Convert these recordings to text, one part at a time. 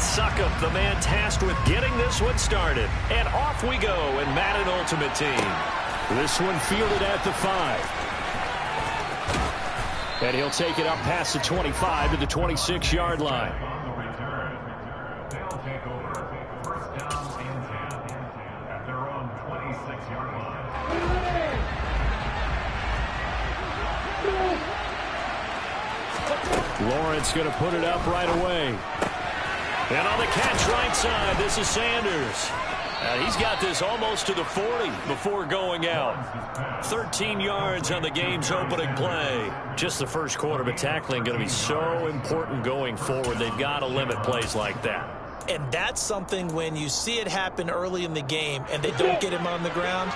Suckup, the man tasked with getting this one started. And off we go in Madden Ultimate Team. This one fielded at the 5. And he'll take it up past the 25 to the 26-yard line. Lawrence going to put it up right away. And on the catch right side, this is Sanders. He's got this almost to the 40 before going out. 13 yards on the game's opening play. Just the first quarter, but tackling going to be so important going forward. They've got to limit plays like that. And that's something when you see it happen early in the game and they don't get him on the ground,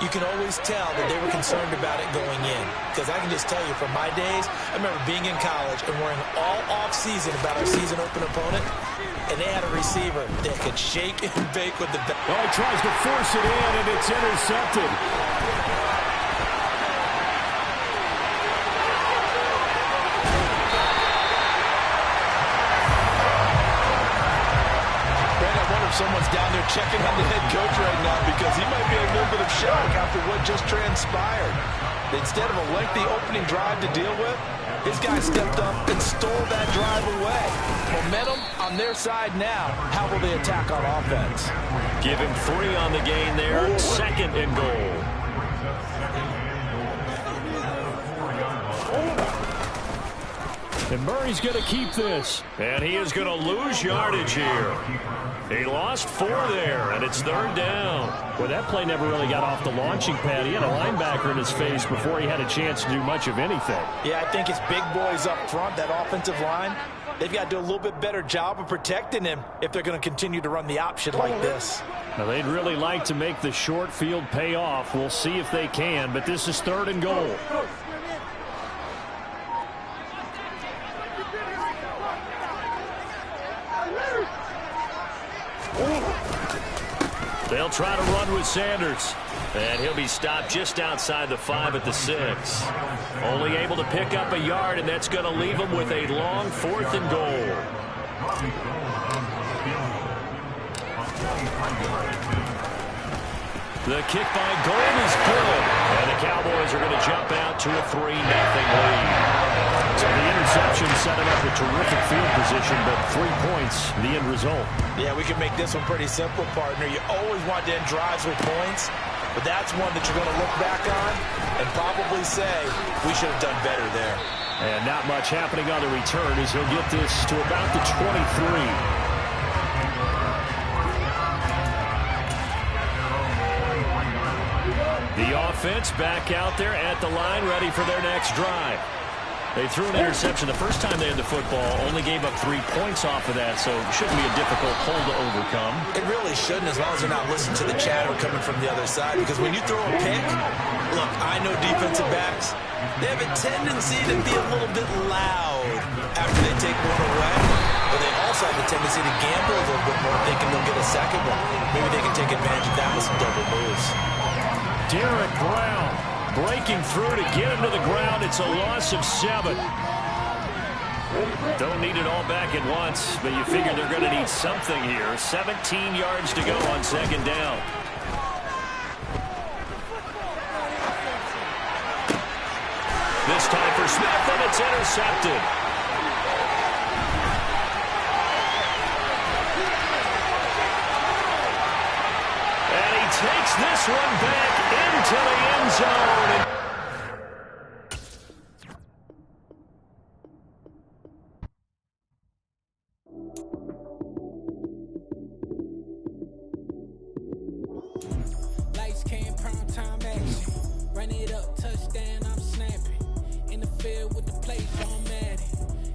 you can always tell that they were concerned about it going in. Because I can just tell you, from my days, I remember being in college and worrying all off-season about our season-open opponent, and they had a receiver that could shake and bake with the ball. Oh, he tries to force it in, and it's intercepted. Someone's down there checking on the head coach right now because he might be in a little bit of shock after what just transpired. Instead of a lengthy opening drive to deal with, this guy stepped up and stole that drive away. Momentum on their side now. How will they attack on offense? Give him 3 on the gain there. 2nd and goal. And Murray's going to keep this. And he is going to lose yardage here. He lost 4 there, and it's 3rd down. Well, that play never really got off the launching pad. He had a linebacker in his face before he had a chance to do much of anything. Yeah, I think it's big boys up front, that offensive line. They've got to do a little bit better job of protecting him if they're going to continue to run the option like this. Now, they'd really like to make the short field pay off. We'll see if they can, but this is 3rd and goal. They'll try to run with Sanders. And he'll be stopped just outside the 5 at the 6. Only able to pick up a yard, and that's going to leave him with a long 4th and goal. The kick by Gold is good. And the Cowboys are going to jump out to a 3-0 lead. So the interception set him up a terrific field position, but 3 points, the end result. Yeah, we can make this one pretty simple, partner. You always want to end drives with points, but that's one that you're going to look back on and probably say, we should have done better there. And not much happening on the return as he'll get this to about the 23. The offense back out there at the line, ready for their next drive. They threw an interception the first time they had the football, only gave up 3 points off of that, so it shouldn't be a difficult hole to overcome. It really shouldn't, as long as they're not listening to the chatter coming from the other side, because when you throw a pick, look, I know defensive backs, they have a tendency to be a little bit loud after they take one away, but they also have a tendency to gamble a little bit more, thinking they'll get a second one. Maybe they can take advantage of that with some double moves. Derek Brown breaking through to get him to the ground. It's a loss of 7. Don't need it all back at once, but you figure they're going to need something here. 17 yards to go on 2nd down. This time for Smith, and it's intercepted. And he takes this one back into the end zone. Lights came, prime time action. Run it up, touchdown, I'm snapping. In the field with the play, John Madden.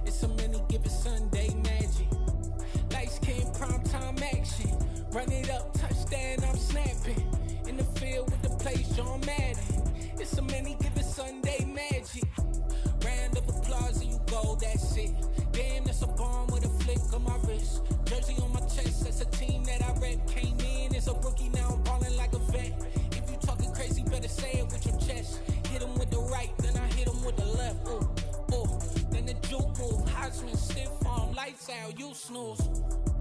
It's so many given Sunday magic. Lights came, prime time action. Run it up, touchdown, I'm snapping. In the field with the plays, John Madden. It's so many given Sunday magic. Round of applause and you go, that's it. Damn, that's a bomb with a flick on my wrist. Jersey on my chest, that's a team that I rep. Came in as a rookie, now I'm balling like a vet. If you talking crazy, better say it with your chest. Hit him with the right, then I hit him with the left. Ooh, ooh. Then the juke move, Heisman, stiff arm, lights out, you snooze.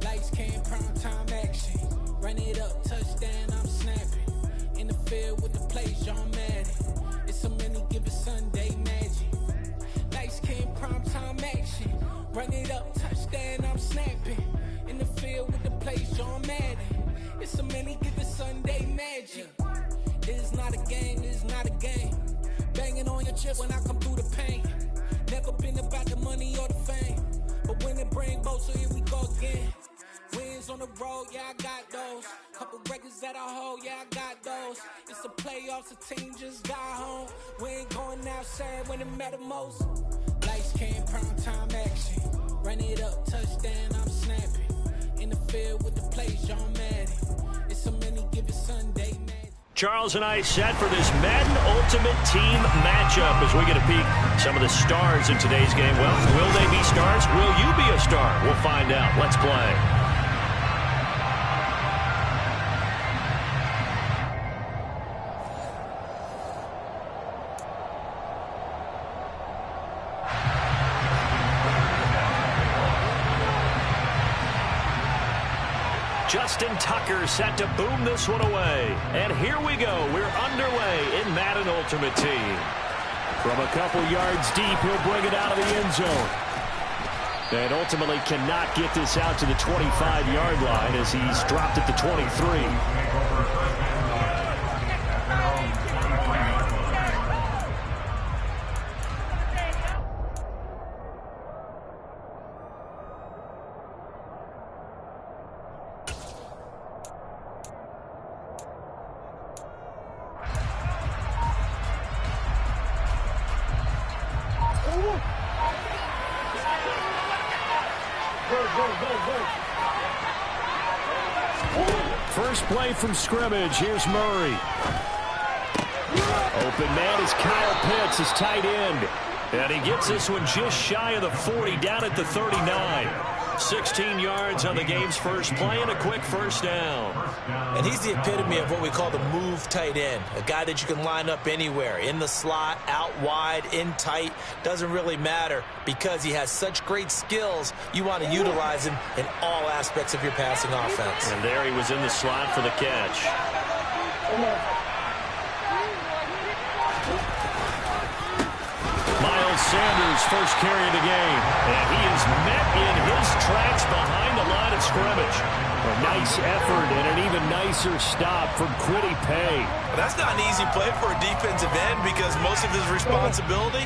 Lights came, prime time action. Run it up, touchdown, I'm snapping. In the field with the plays, John Madden. It's a many given Sunday magic. Lights came, prime time action. Run it up, touchdown, I'm snapping. In the field with the plays, John Madden. It's a many given Sunday magic. This is not a game, this is not a game. Banging on your chest when I come through the pain. Never been about the money or the fame. But when it bring both, so here we go again. Wins on the road, yeah, I got those. Couple records that I hold, yeah, I got those. It's the playoffs, the team just got home. We ain't going outside when it matter most. Lights came, prime time action. Run it up, touchdown, I'm snapping. In the field with the plays, John Madden. It's a many given Sunday, man. Charles and I set for this Madden Ultimate Team matchup as we get a peek some of the stars in today's game. Well, will they be stars? Will you be a star? We'll find out. Let's play. Justin Tucker set to boom this one away. And here we go. We're underway in Madden Ultimate Team. From a couple yards deep, he'll bring it out of the end zone. And ultimately cannot get this out to the 25-yard line as he's dropped at the 23. First play from scrimmage. Here's Murray. Open man is Kyle Pitts, his tight end. And he gets this one just shy of the 40, down at the 39. 16 yards on the game's first play and a quick first down. And he's the epitome of what we call the move tight end. A guy that you can line up anywhere. In the slot, out wide, in tight. Doesn't really matter because he has such great skills. You want to utilize him in all aspects of your passing offense. And there he was in the slot for the catch. Miles Sanders, first carry of the game. And he is met in his tracks behind the line of scrimmage. A nice effort and an even nicer stop from Kwity Paye. Well, that's not an easy play for a defensive end because most of his responsibility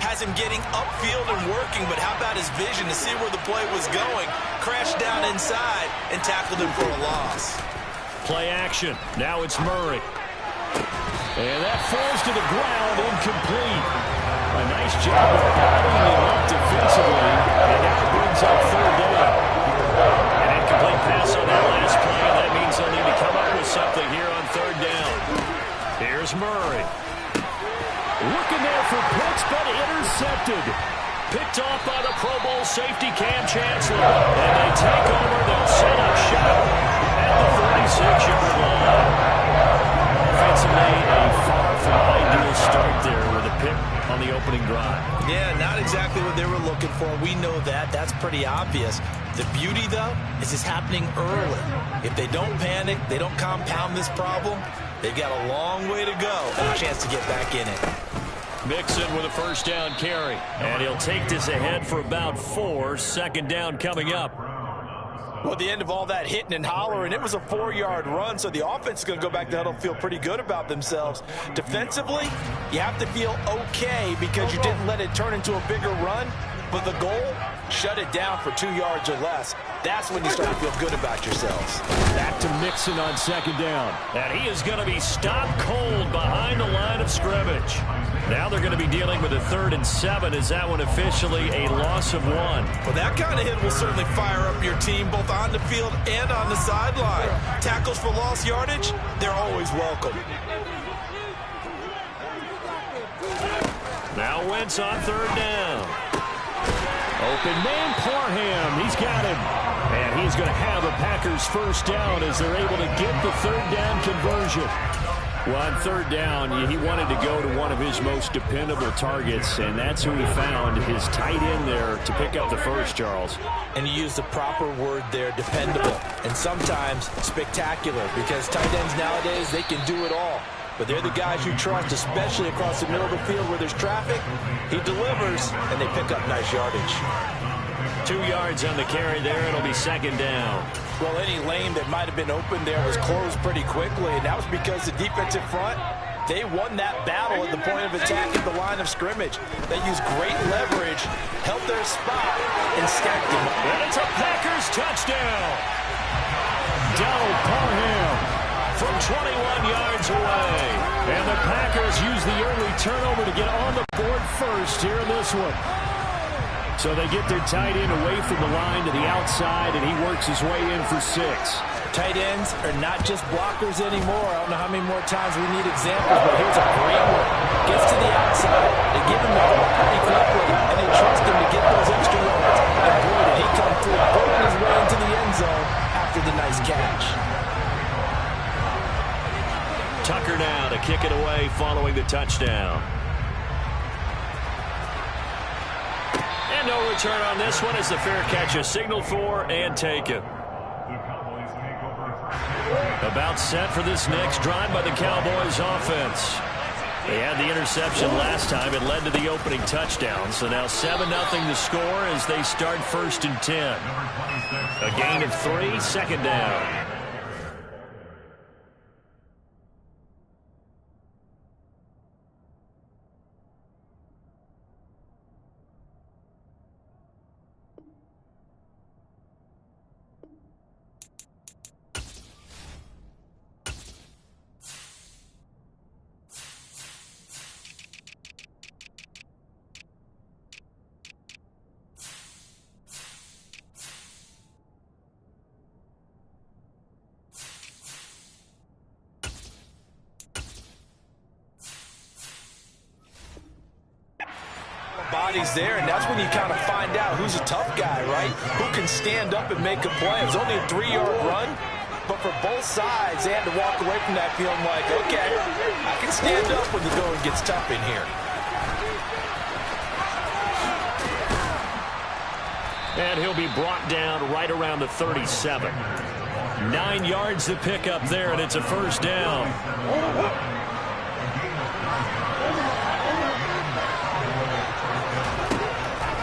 has him getting upfield and working. But how about his vision to see where the play was going? Crashed down inside and tackled him for a loss. Play action. Now it's Murray. And that falls to the ground, incomplete. A nice job of bottling it up defensively. And now it brings up third down. An incomplete pass on that last play. And that means they'll need to come up with something here on third down. Here's Murray. Looking there for Pitts, but intercepted. Picked off by the Pro Bowl safety Cam Chancellor. And they take over. They'll set up shop at the 46-yard line. Offensively, a far from ideal start there with a pick on the opening drive. Yeah, not exactly what they were looking for. We know that. That's pretty obvious. The beauty, though, is it's happening early. If they don't panic, they don't compound this problem, they've got a long way to go and a chance to get back in it. Mixon with a first down carry. And he'll take this ahead for about 4. Second down coming up. Well, at the end of all that hitting and hollering, it was a 4-yard run, so the offense is going to go back to huddle and feel pretty good about themselves. Defensively, you have to feel okay because you didn't let it turn into a bigger run, but the goal, shut it down for 2 yards or less. That's when you start to feel good about yourselves. Back to Mixon on second down. And he is going to be stopped cold behind the line of scrimmage. Now they're going to be dealing with a 3rd and 7. Is that one officially a loss of 1? Well, that kind of hit will certainly fire up your team both on the field and on the sideline. Tackles for lost yardage, they're always welcome. Now Wentz on 3rd down. Open man, Parham. He's got him. And he's going to have a Packers first down as they're able to get the 3rd down conversion. Well, on third down, he wanted to go to one of his most dependable targets, and that's who he found, his tight end there, to pick up the first, Charles. And he used the proper word there, dependable, and sometimes spectacular, because tight ends nowadays, they can do it all. But they're the guys you trust, especially across the middle of the field where there's traffic. He delivers, and they pick up nice yardage. 2 yards on the carry there. It'll be second down. Well, any lane that might have been open there was closed pretty quickly, and that was because the defensive front, they won that battle at the point of attack at the line of scrimmage. They used great leverage, held their spot, and stacked them up. And it's a Packers touchdown. Donald Parham from 21 yards away. And the Packers use the early turnover to get on the board first here in this one. So they get their tight end away from the line to the outside, and he works his way in for 6. Tight ends are not just blockers anymore. I don't know how many more times we need examples, but here's a great one. Gets to the outside, they give him the ball pretty quickly, and they trust him to get those extra yards. And boy, did he come through, poking his way into the end zone after the nice catch. Tucker now to kick it away following the touchdown. And no return on this one as the fair catch is signaled for and taken. About set for this next drive by the Cowboys offense. They had the interception last time. It led to the opening touchdown. So now 7-0 the score as they start 1st and 10. A gain of 3, second down. Bodies there, and that's when you kind of find out who's a tough guy, right? Who can stand up and make a play. It was only a 3-yard run, but for both sides, they had to walk away from that feeling like, okay, I can stand up when the going gets tough in here. And he'll be brought down right around the 37. 9 yards to pick up there, and it's a first down.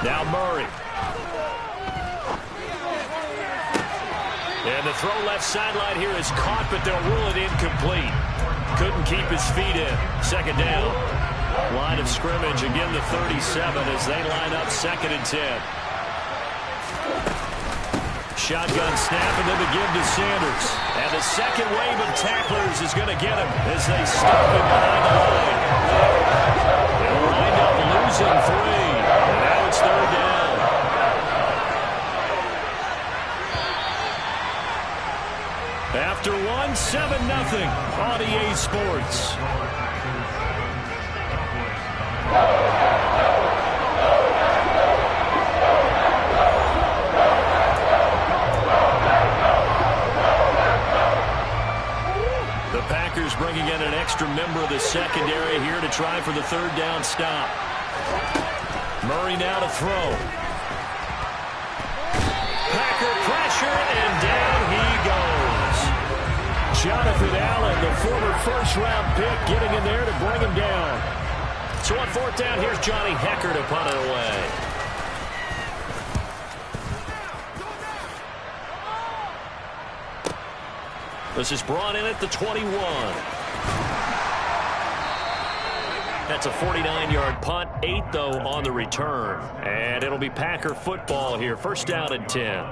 Now Murray. And the throw left sideline here is caught, but they'll rule it incomplete. Couldn't keep his feet in. Second down. Line of scrimmage, again the 37 as they line up 2nd and 10. Shotgun snap and then the give to Sanders. And the second wave of tacklers is going to get him as they stop him behind the line. They'll wind up losing 3. And now it's 3rd down. After 1, 7-0 on EA Sports. The Packers bringing in an extra member of the secondary here to try for the 3rd down stop. Murray now to throw. Packer pressure, and down he goes. Jonathan Allen, the former first-round pick, getting in there to bring him down. So on 4th down, here's Johnny Hecker to punt it away. This is brought in at the 21. That's a 49-yard punt, 8 though on the return. And it'll be Packer football here, 1st down and 10.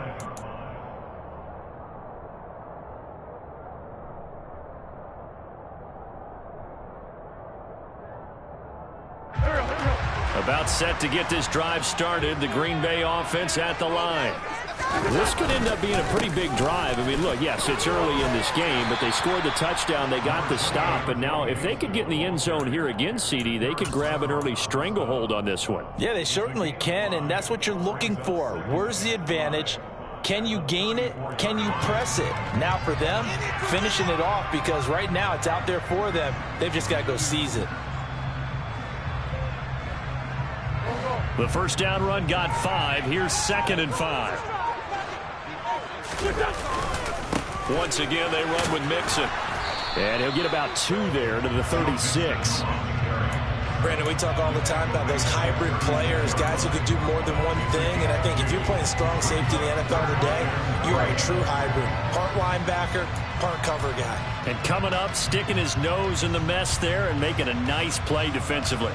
About set to get this drive started. The Green Bay offense at the line. This could end up being a pretty big drive. I mean, look, yes, it's early in this game, but they scored the touchdown. They got the stop. And now if they could get in the end zone here again, CD, they could grab an early stranglehold on this one. Yeah, they certainly can, and that's what you're looking for. Where's the advantage? Can you gain it? Can you press it? Now for them, finishing it off, because right now it's out there for them. They've just got to go seize it. The first down run got 5. Here's 2nd and 5. Once again, they run with Mixon. And he'll get about 2 there to the 36. Brandon, we talk all the time about those hybrid players, guys who can do more than one thing. And I think if you're playing strong safety in the NFL today, you are a true hybrid. Part linebacker, part cover guy. And coming up, sticking his nose in the mess there and making a nice play defensively.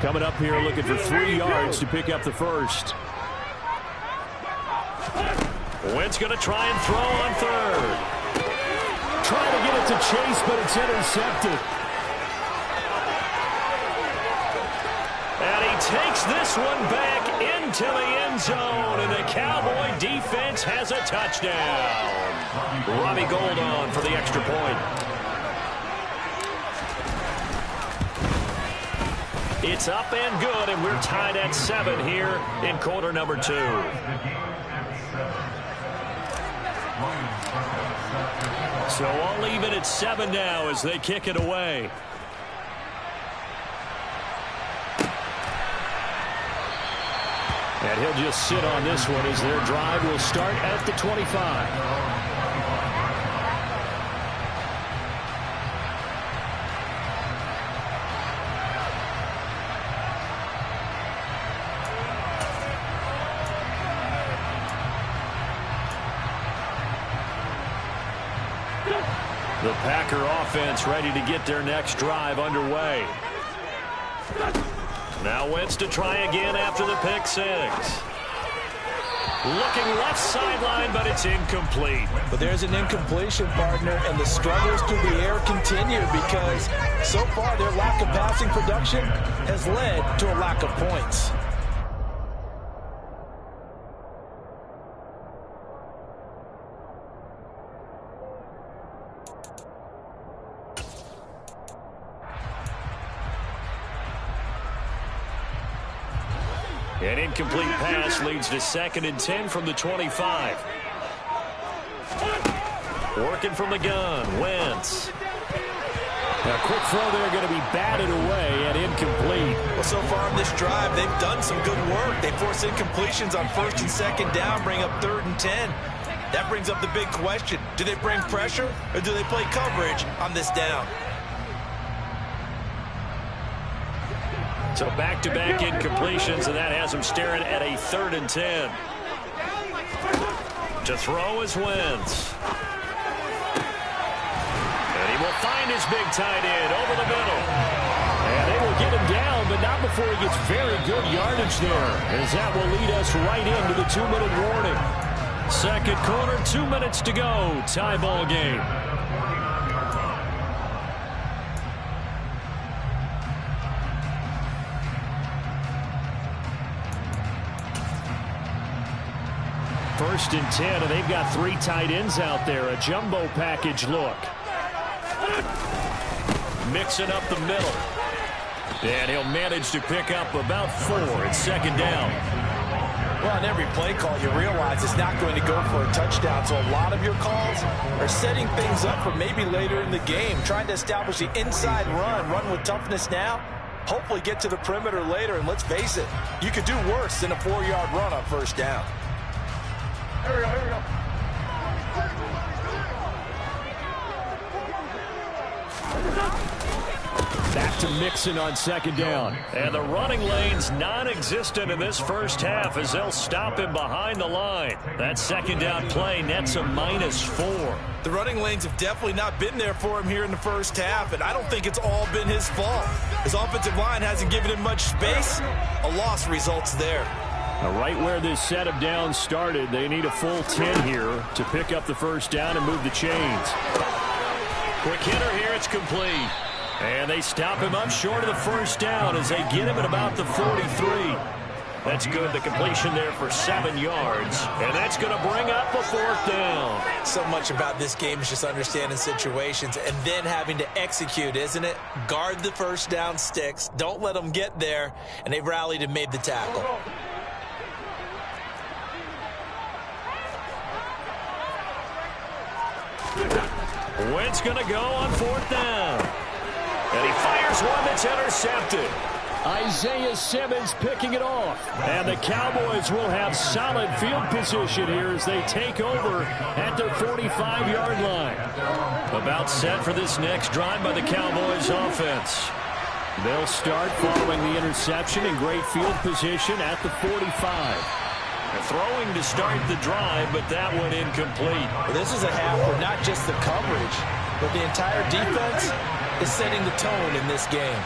Coming up here looking for 3 yards to pick up the first. Wentz going to try and throw on 3rd. Trying to get it to Chase, but it's intercepted. And he takes this one back into the end zone, and the Cowboy defense has a touchdown. Robbie Gould on for the extra point. It's up and good, and we're tied at 7 here in quarter number 2. So all even at 7 now as they kick it away. And he'll just sit on this one as their drive will start at the 25. The Packer offense ready to get their next drive underway. Now Wentz to try again after the pick 6. Looking left sideline, but it's incomplete. But there's an incompletion, partner, and the struggles through the air continue because so far their lack of passing production has led to a lack of points. An incomplete pass leads to 2nd and 10 from the 25. Working from the gun, Wentz. A quick throw there going to be batted away and incomplete. Well, so far in this drive, they've done some good work. They force incompletions on 1st and 2nd down, bring up 3rd and 10. That brings up the big question. Do they bring pressure or do they play coverage on this down? So back-to-back incompletions, and that has him staring at a 3rd and 10. To throw is Wentz. And he will find his big tight end over the middle. And they will get him down, but not before he gets very good yardage there, as that will lead us right into the 2-minute warning. 2nd quarter, 2 minutes to go. Tie ball game. First and 10, and they've got 3 tight ends out there. A jumbo package look. Mixing up the middle. And he'll manage to pick up about 4 at 2nd down. Well, on every play call, you realize it's not going to go for a touchdown. So a lot of your calls are setting things up for maybe later in the game, trying to establish the inside run with toughness now. Hopefully get to the perimeter later, and let's face it, you could do worse than a 4-yard run on 1st down. Here we go, here we go. Back to Mixon on 2nd down. And the running lane's non-existent in this first half as they'll stop him behind the line. That 2nd down play nets a -4. The running lanes have definitely not been there for him here in the first half, and I don't think it's all been his fault. His offensive line hasn't given him much space. A loss results there. Right where this set of downs started, they need a full 10 here to pick up the first down and move the chains. Quick hitter here, it's complete. And they stop him up short of the first down as they get him at about the 43. That's good. The completion there for 7 yards. And that's going to bring up a 4th down. So much about this game is just understanding situations and then having to execute, isn't it? Guard the first down sticks. Don't let them get there. And they've rallied and made the tackle. Wentz going to go on 4th down. And he fires one that's intercepted. Isaiah Simmons picking it off. And the Cowboys will have solid field position here as they take over at their 45-yard line. About set for this next drive by the Cowboys offense. They'll start following the interception in great field position at the 45. Throwing to start the drive, but that one incomplete. Well, this is a half where not just the coverage, but the entire defense is setting the tone in this game.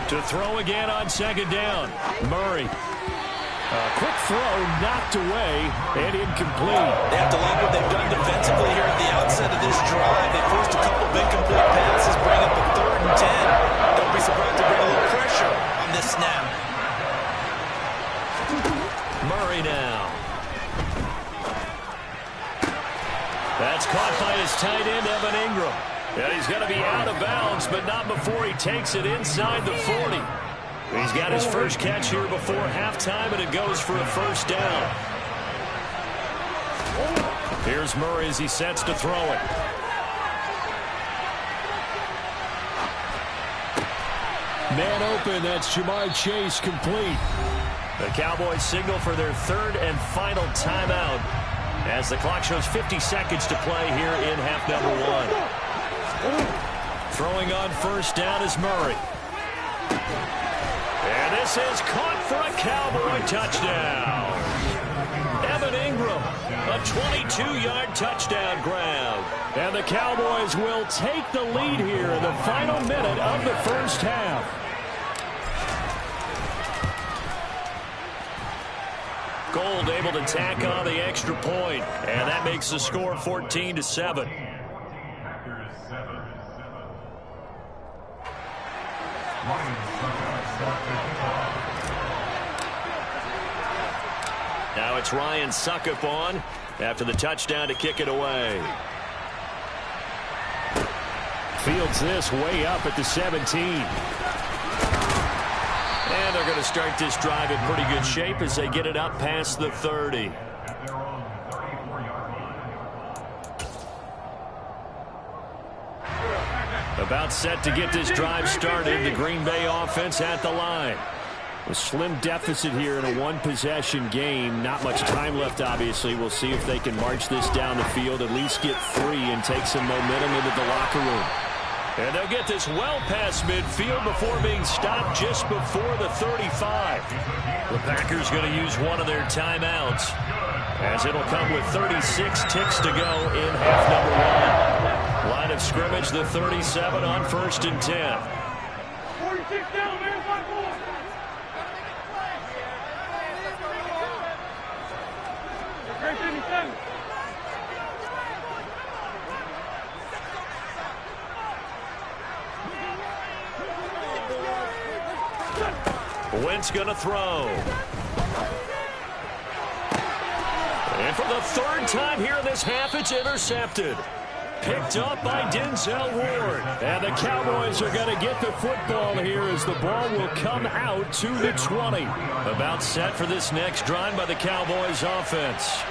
To throw again on 2nd down. Murray. A quick throw knocked away and incomplete. They have to like what they've done defensively here at the outset of this drive. They forced a couple of incomplete passes, bring up a 3rd and 10. Don't be surprised to bring a little pressure on this snap. Murray now. That's caught by his tight end, Evan Ingram. Yeah, he's going to be out of bounds, but not before he takes it inside the 40. He's got his first catch here before halftime, and it goes for a 1st down. Here's Murray as he sets to throw it. Man open, that's Jamar Chase complete. The Cowboys signal for their 3rd and final timeout as the clock shows 50 seconds to play here in half number 1. Throwing on 1st down is Murray. And this is caught for a Cowboy touchdown. Evan Ingram, a 22-yard touchdown grab. And the Cowboys will take the lead here in the final minute of the 1st half. Gold able to tack on the extra point, and that makes the score 14-7. Now it's Ryan Suckup on after the touchdown to kick it away. Fields this way up at the 17. And they're going to start this drive in pretty good shape as they get it up past the 30. About set to get this drive started. The Green Bay offense at the line. A slim deficit here in a one-possession game. Not much time left, obviously. We'll see if they can march this down the field, at least get 3 and take some momentum into the locker room. And they'll get this well past midfield before being stopped just before the 35. The Packers going to use one of their timeouts, as it'll come with 36 ticks to go in half number 1. Line of scrimmage, the 37 on 1st and 10. 46 down, man, 5-4. Great 57. Wentz going to throw. And for the 3rd time here in this half, it's intercepted. Picked up by Denzel Ward. And the Cowboys are going to get the football here as the ball will come out to the 20. About set for this next drive by the Cowboys offense.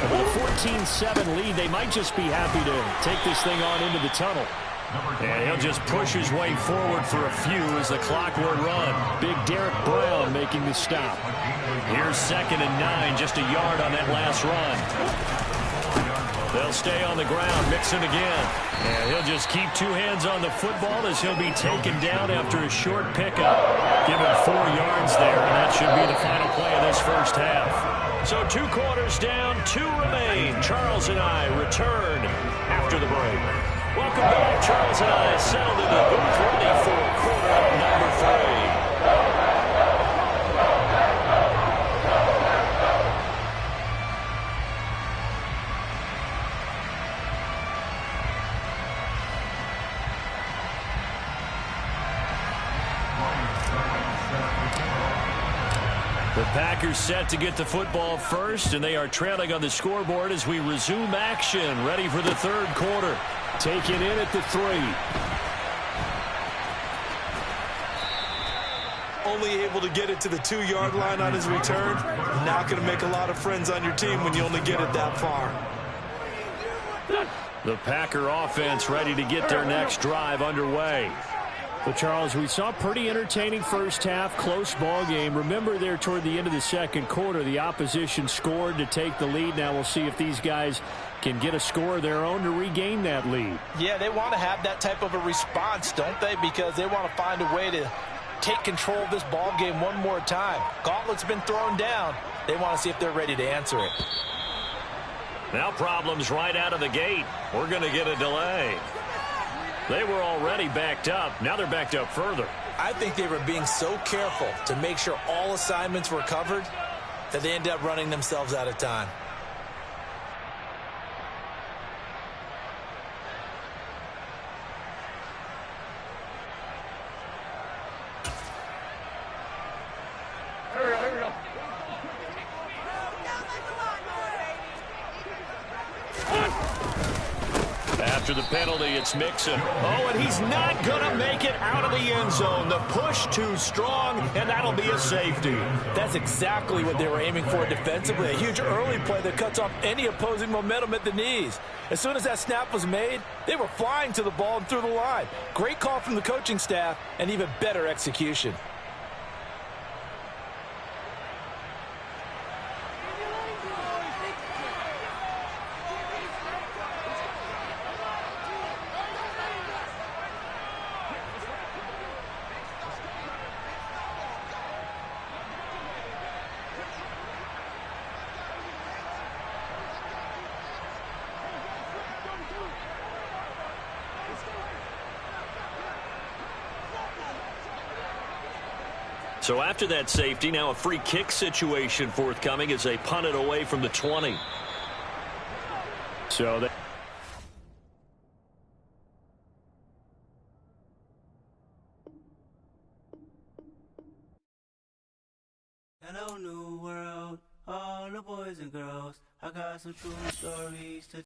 With a 14-7 lead, they might just be happy to take this thing on into the tunnel. And he'll just push his way forward for a few as the clock will run. Big Derek Brown making the stop. Here's 2nd and 9, just a yard on that last run. They'll stay on the ground, mixing again. And he'll just keep 2 hands on the football as he'll be taken down after a short pickup. Give him 4 yards there, and that should be the final play of this first half. So 2 quarters down, 2 remain. Charles and I return after the break. Welcome back. Charles and I settled in the booth ready for quarter number 3. The Packers set to get the football first, and they are trailing on the scoreboard as we resume action, ready for the third quarter. Taken in at the 3. Only able to get it to the 2-yard line on his return. Not going to make a lot of friends on your team when you only get it that far. The Packer offense ready to get their next drive underway. Well, Charles, we saw a pretty entertaining first half, close ball game. Remember there toward the end of the second quarter, the opposition scored to take the lead. Now we'll see if these guys can get a score of their own to regain that lead. Yeah, they want to have that type of a response, don't they? Because they want to find a way to take control of this ball game one more time. Gauntlet's been thrown down. They want to see if they're ready to answer it. Now problems right out of the gate. We're going to get a delay. They were already backed up. Now they're backed up further. I think they were being so careful to make sure all assignments were covered that they ended up running themselves out of time. Here we go. After the penalty, it's Mixon. Oh, and he's not going to make it out of the end zone. The push too strong, and that'll be a safety. That's exactly what they were aiming for defensively. A huge early play that cuts off any opposing momentum at the knees. As soon as that snap was made, they were flying to the ball and through the line. Great call from the coaching staff, and even better execution. So after that safety, now a free kick situation forthcoming as they punt it away from the 20. So that Hello, new world, all the boys and girls. I got some true stories to